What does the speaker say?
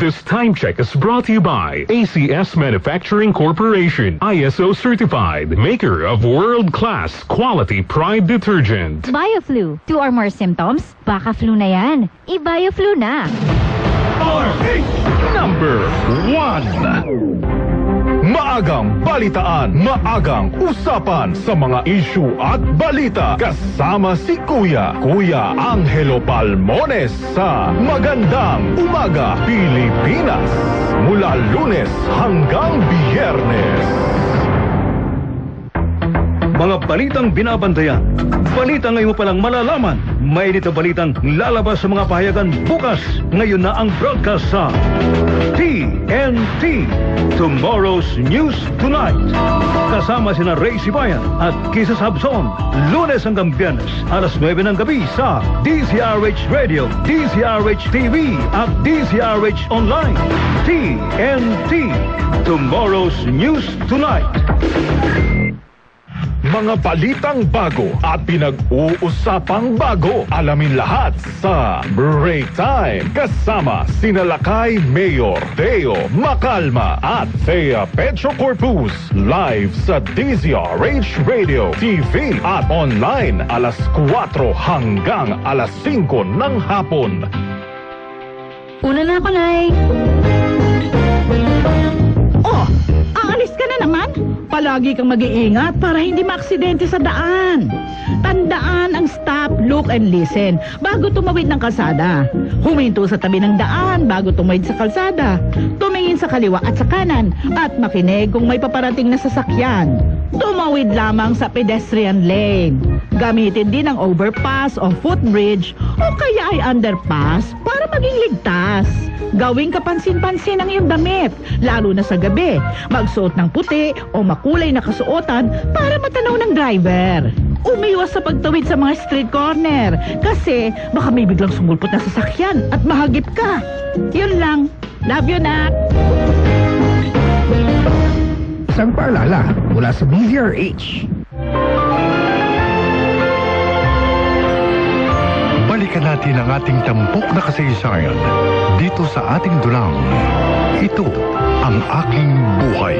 This time check is brought to you by ACS Manufacturing Corporation, ISO certified, maker of world-class quality Pride detergent. Bioflu. 2 or more symptoms? Baka flu na yan. I-Bioflu na. RH number 1. Maagang balitaan, maagang usapan sa mga issue at balita. Kasama si Kuya Angelo Palmones sa Magandang Umaga Pilipinas. Mula Lunes hanggang Biyernes. Mga balitang binabantayan. Balita ngayon mo palang malalaman. Mainit na balitang lalabas sa mga pahayagan bukas. Ngayon na ang broadcast sa TNT. Tomorrow's News Tonight. Kasama sina Ray Sibayan at Kisses Habson. Lunes hanggang Biyernes, alas 9 ng gabi sa DZRH Radio, DZRH TV at DZRH Online. TNT. Tomorrow's News Tonight. Mga balitang bago at pinag-uusapang bago. Alamin lahat sa Break Time. Kasama sina Lakay Mayor Teo Macalma at Thea Petro Corpus. Live sa DZRH Radio, TV at online alas 4 hanggang alas 5 ng hapon. Una na ako, Nay. Oh, aalis ka na naman? Palagi kang mag-iingat para hindi maaksidente sa daan. Tandaan ang stop, look, and listen bago tumawid ng kalsada. Huminto sa tabi ng daan bago tumawid sa kalsada. Tumingin sa kaliwa at sa kanan at makinig kung may paparating na sasakyan. Tumawid lamang sa pedestrian lane. Gamitin din ang overpass o footbridge o kaya ay underpass para maging ligtas. Gawing kapansin-pansin ang iyong damit, lalo na sa gabi. Magsuot ng puti o makulay na kasuotan para matanaw ng driver. Umiwas sa pagtawid sa mga street corner kasi baka may biglang sumulpot na sasakyan at mahagip ka. Yun lang. Love you, Nak. Isang paalala mula sa DZRH. Balikan natin ang ating tampok na kasaysayan dito sa ating dulang. Ito ang aking buhay.